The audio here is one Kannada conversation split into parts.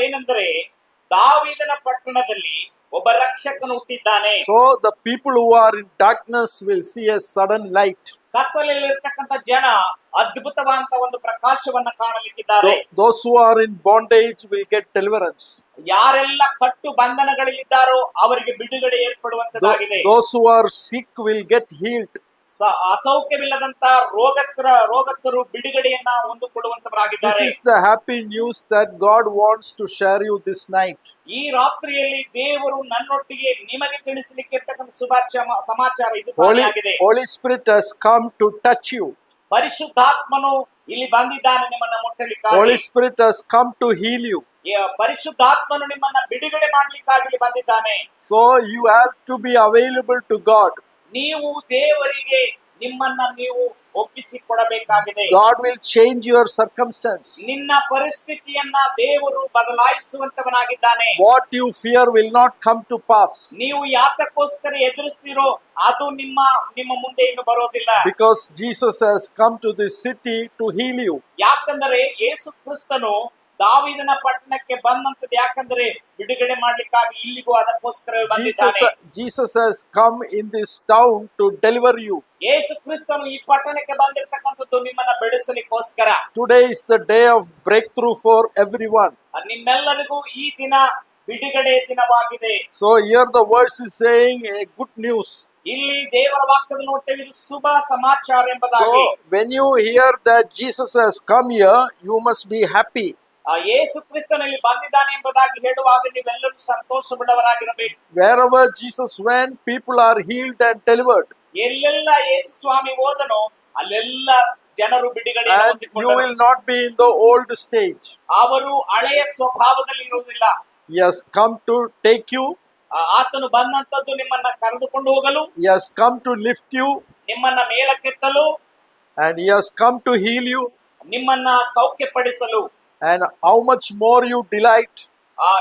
ಏನಂದ್ರೆ ದಾವೀದನ ಪಟ್ಟಣದಲ್ಲಿ ಒಬ್ಬ ರಕ್ಷಕನು ಹುಟ್ಟಿದ್ದಾನೆ. So the people who are in darkness will see a sudden light. ಕತ್ತಲೆಯಲ್ಲಿರ್ತಕ್ಕಂಥ ಜನ ಅದ್ಭುತವಾದಂತ ಒಂದು ಪ್ರಕಾಶವನ್ನ ಕಾಣಲಿಕ್ಕಿದ್ದಾರೆ. Those who are in bondage will get deliverance. ಯಾರೆಲ್ಲ ಕಟ್ಟು ಬಂಧನಗಳಲ್ಲಿದ್ದಾರೋ ಅವರಿಗೆ ಬಿಡುಗಡೆ ಏರ್ಪಡುವಂತದ್ದಾಗಿದೆ. Those who are sick will get healed. ಅಸೌಖ್ಯವಿಲ್ಲದಂತ ರೋಗಸ್ಥರು ಬಿಡುಗಡೆಯನ್ನ ಹೊಂದಿಕೊಳ್ಳುವಂತವರಾಗಿದ್ದಾರೆ. This is the happy news that God wants to share you this night. ಈ ರಾತ್ರಿಯಲ್ಲಿ ದೇವರು ನನ್ನೊಟ್ಟಿಗೆ ನಿಮಗೆ ತಿಳಿಸಲಿಕ್ಕೆ ಇರ್ತಕ್ಕಂಥ ಸಮಾಚಾರ ಇದು ಆಗಿದೆ. Holy Spirit has come to touch you. ಪರಿಶುದ್ಧಾತ್ಮನು ಇಲ್ಲಿ ಬಂದಿದ್ದಾನೆ ನಿಮ್ಮನ್ನ ಮುಟ್ಟಲಿಕ್ಕಾಗಿ. Holy Spirit has come to heal you. ಪರಿಶುದ್ಧಾತ್ಮನು ನಿಮ್ಮನ್ನ ಬಿಡುಗಡೆ ಮಾಡ್ಲಿಕ್ಕಾಗಿ ಬಂದಿದ್ದಾನೆ. So you have to be available to God. ನೀವು ದೇವರಿಗೆ ನಿಮ್ಮನ್ನ ನೀವು ಒಪ್ಪಿಸಿಕೊಡಬೇಕಾಗಿದೆ. God will change your circumstance. ನಿನ್ನ ಪರಿಸ್ಥಿತಿಯನ್ನ ದೇವರು ಬದಲಾಯಿಸುವಂತವನಾಗಿದ್ದಾನೆ. What you fear will not come to pass. ನೀವು ಯಾತಕ್ಕೋಸ್ಕರ ಎದುರಿಸ್ತೀರೋ ಅದು ನಿಮ್ಮ ಮುಂದೆ ಇನ್ನು ಬರೋದಿಲ್ಲ. Because Jesus has come to this city to heal you. ಯಾಕಂದರೆ ಯೇಸು ಕ್ರಿಸ್ತನು ದಾವೀದನ ಪಟ್ಟಣಕ್ಕೆ ಬಂದಂತದ್ದು ಯಾಕಂದ್ರೆ ಬಿಡುಗಡೆ ಮಾಡ್ಲಿಕ್ಕಾಗಿ ಇಲ್ಲಿಗೂ ಅದಕ್ಕೋಸ್ಕರ ಬಂದಿದ್ದಾನೆ. Jesus has come in this town to deliver you. ಯೇಸು ಕ್ರಿಸ್ತನು ಈ ಪಟ್ಟಣಕ್ಕೆ ಬಂದಿರತಕ್ಕಂಥದ್ದು ನಿಮ್ಮನ್ನ ಬಿಡಿಸಲಿಕ್ಕೋಸ್ಕರ. Today is the day of breakthrough for everyone. ನಿಮ್ಮೆಲ್ಲರಿಗೂ ಈ ದಿನ ಬಿಡುಗಡೆ ದಿನವಾಗಿದೆ. So here the verse is saying a good news. ಇಲ್ಲಿ ದೇವರ ವಾಕ್ಯದಲ್ಲಿ ನೋಡ್ತೇವೆ ಇದು ಶುಭ ಸಮಾಚಾರ ಎಂಬುದಾಗಿ. So when you hear that Jesus has come here, you must be happy. ಯೇಸು ಕ್ರಿಸ್ತನಲ್ಲಿ ಬಂದಿದ್ದಾನೆ ಎಂಬುದಾಗಿ ಹೇಳುವಾಗ ನೀವೆಲ್ಲರೂ ಸಂತೋಷಪಡುವವರಾಗಿರಬೇಕು. Wherever Jesus went, people are healed and delivered. ಎಲ್ಲೆಲ್ಲ ಯೇಸು ಸ್ವಾಮಿ ಹೋದನೋ ಅಲ್ಲೆಲ್ಲ ಜನರು ಬಿಡುಗಡೆ And you will not be in the old stage. ಅವರು ಹಳೆಯ ಸ್ವಭಾವದಲ್ಲಿ ಇರುವುದಿಲ್ಲ. He has come to take you. ಆತನು ಬಂದಂತದ್ದು ನಿಮ್ಮನ್ನ ಕರೆದುಕೊಂಡು ಹೋಗಲು. He has come to lift you. ನಿಮ್ಮನ್ನ ಮೇಲಕ್ಕೆತ್ತಲು. And he has come to heal you. ನಿಮ್ಮನ್ನ ಸೌಖ್ಯಪಡಿಸಲು. And how much more you delight,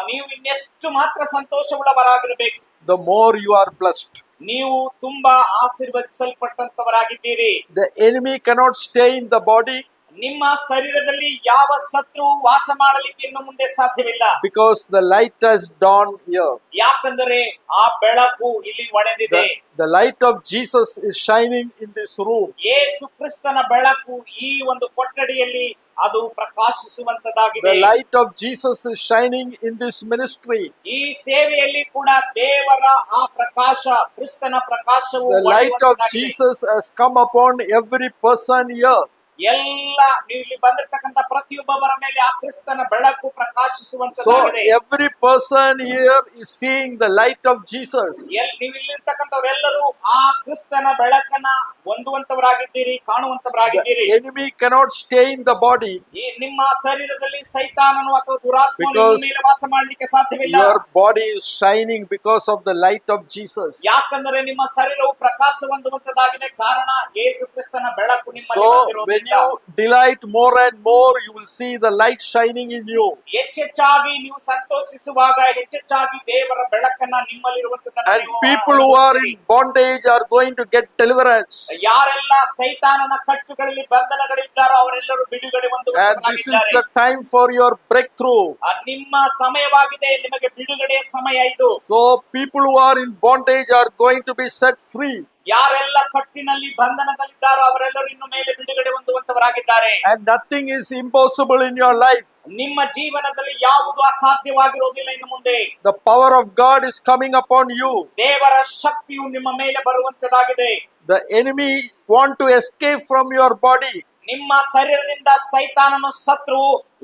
ನೀವು ಇನ್ನೆಷ್ಟು ಮಾತ್ರ ಸಂತೋಷವುಳ್ಳವರಾಗಿರಬೇಕು. the more you are blessed. ನೀವು ತುಂಬಾ ಆಶೀರ್ವದಿಸಲ್ಪಟ್ಟಂತವರಾಗಿದ್ದೀರಿ. The enemy cannot stay in the body. ನಿಮ್ಮ ಶರೀರದಲ್ಲಿ ಯಾವ ಶತ್ರು ವಾಸ ಮಾಡಲಿಕ್ಕೆ ಇನ್ನು ಮುಂದೆ ಸಾಧ್ಯವಿಲ್ಲ. Because the light has dawned here. ಯಾಕಂದರೆ ಆ ಬೆಳಕು ಇಲ್ಲಿ ಒಳೆದಿದೆ. The light of Jesus is shining in this room. ಯೇಸು ಕ್ರಿಸ್ತನ ಬೆಳಕು ಈ ಒಂದು ಕೊಠಡಿಯಲ್ಲಿ ಅದು ಪ್ರಕಾಶಿಸುವಂತದಾಗಿದೆ. The light of Jesus is shining in this ministry. ಈ ಸೇವೆಯಲ್ಲಿ ಕೂಡ ದೇವರ ಆ ಪ್ರಕಾಶ ಕ್ರಿಸ್ತನ ಪ್ರಕಾಶವು The light of Jesus has come upon every person here. ಎಲ್ಲ ನೀವು ಇಲ್ಲಿ ಬಂದಿರತಕ್ಕಂತ ಪ್ರತಿಯೊಬ್ಬರ ಮೇಲೆ ಆ ಕ್ರಿಸ್ತನ ಬೆಳಕು ಪ್ರಕಾಶಿಸುವಂತದಾಗಿದೆ. So every person here is seeing the light of Jesus. ನೀವು ಇಲ್ಲಿರ್ತಕ್ಕಂಥವರೆಲ್ಲರೂ ಆ ಕ್ರಿಸ್ತನ ಬೆಳಕನ್ನ ಹೊಂದುವಂತವರಾಗಿದ್ದೀರಿ, ಕಾಣುವಂತವರಾಗಿದ್ದೀರಿ. The enemy cannot stay in the body. ಈ ನಿಮ್ಮ ಶರೀರದಲ್ಲಿ ಸೈತಾನನು ಅಥವಾ ದುರಾತ್ಮನು ಮೇಲೆ ವಾಸ ಮಾಡಲಿಕ್ಕೆ ಸಾಧ್ಯವಿಲ್ಲ. Your body is shining because of the light of Jesus. ಯಾಕಂದರೆ ನಿಮ್ಮ ಶರೀರವು ಪ್ರಕಾಶ ಹೊಂದುವಂತದಾಗಿದೆ, ಕಾರಣ ಯೇಸು ಕ್ರಿಸ್ತನ ಬೆಳಕು ನಿಮ್ಮಲ್ಲಿ So ಬಂದಿರುವುದರಿಂದ. when you delight more and more, you will see the light shining in you. ಹೆಚ್ಚೆಚ್ಚಾಗಿ ನೀವು ಸಂತೋಷಿಸುವಾಗ ಹೆಚ್ಚೆಚ್ಚಾಗಿ ದೇವರ ಬೆಳಕನ್ನ ನಿಮ್ಮಲ್ಲಿರುವಂತದನ್ನ And people who are in bondage are going to get deliverance. ಯಾರೆಲ್ಲ ಸೈತಾನನ ಕಟ್ಟುಗಳಲ್ಲಿ ಬಂಧನಗಳಿದ್ದಾರೋ ಅವರೆಲ್ಲರೂ ಬಿಡುಗಡೆ And this is ಹೊಂದುವಂತವರಾಗಿದ್ದಾರೆ. the time for your breakthrough. ನಿಮ್ಮ ಸಮಯವಾಗಿದೆ, ನಿಮಗೆ ಬಿಡುಗಡೆಯ ಸಮಯ ಇದು. So people who are in bondage are going to be set free. ಯಾರೆಲ್ಲ ಕಟ್ಟಿನಲ್ಲಿ ಬಂಧನದಲ್ಲಿದ್ದಾರೋ ಅವರೆಲ್ಲರೂ ಇನ್ನು ಮೇಲೆ ಬಿಡುಗಡೆ ಹೊಂದುವಂತವರಾಗಿದ್ದಾರೆ. And nothing is impossible in your life. ನಿಮ್ಮ ಜೀವನದಲ್ಲಿ ಯಾವುದು ಅಸಾಧ್ಯವಾಗಿರುವುದಿಲ್ಲ ಇನ್ನು ಮುಂದೆ. The power of God is coming upon you. ದೇವರ ಶಕ್ತಿಯು ನಿಮ್ಮ ಮೇಲೆ ಬರುವಂತದಾಗಿದೆ. The enemy want to escape from your body. ನಿಮ್ಮ ಶರೀರದಿಂದ ಸೈತಾನನು ಶತ್ರು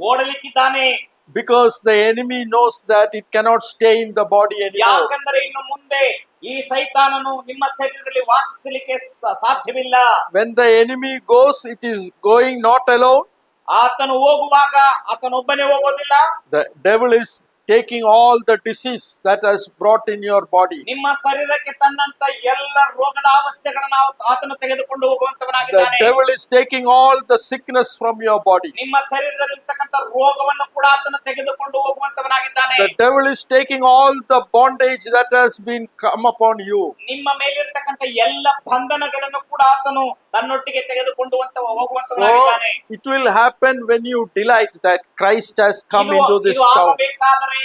ಓಡಲಿಕ್ಕಿದ್ದಾನೆ. Because the enemy knows that it cannot stay in the body anymore. ಯಾಕಂದರೆ ಇನ್ನು ಮುಂದೆ ಈ ಸೈತಾನನು ನಿಮ್ಮ ಶರೀರದಲ್ಲಿ ವಾಸಿಸಲಿಕ್ಕೆ ಸಾಧ್ಯವಿಲ್ಲ. When the enemy goes, it is going not alone. ಆತನು ಹೋಗುವಾಗ ಆತನೊಬ್ಬನೇ ಹೋಗೋದಿಲ್ಲ. The devil is taking all the disease that has brought in your body. ನಿಮ್ಮ ಶರೀರಕ್ಕೆ ತಂದಂತ ಎಲ್ಲ ರೋಗದ ಅವಸ್ಥೆಗಳನ್ನು ಆತನು ತೆಗೆದುಕೊಂಡು The ಹೋಗುವಂತವನಾಗಿದ್ದಾನೆ. devil is taking all the sickness from your body. ನಿಮ್ಮ ಶರೀರದಲ್ಲಿರ್ತಕ್ಕಂಥ ರೋಗವನ್ನು ಕೂಡ ಆತನು ತೆಗೆದುಕೊಂಡು ಹೋಗುವಂತವನಾಗಿದ್ದಾನೆ. ಹೋಗುವಂತವನಾಗಿದ್ದಾನೆ. The devil is taking all the bondage that has been come upon you. ನಿಮ್ಮ ಮೇಲಿರ್ತಕ್ಕಂಥ ಎಲ್ಲ ಬಂಧನಗಳನ್ನು ಕೂಡ ಆತನು ತನ್ನೊಟ್ಟಿಗೆ ತೆಗೆದುಕೊಂಡು So ಹೋಗುವಂತವನಾಗಿದ್ದಾನೆ. it will happen when you delight that Christ has come ಇದು into this ಇದು town. ಆಗಬೇಕಾದರೆ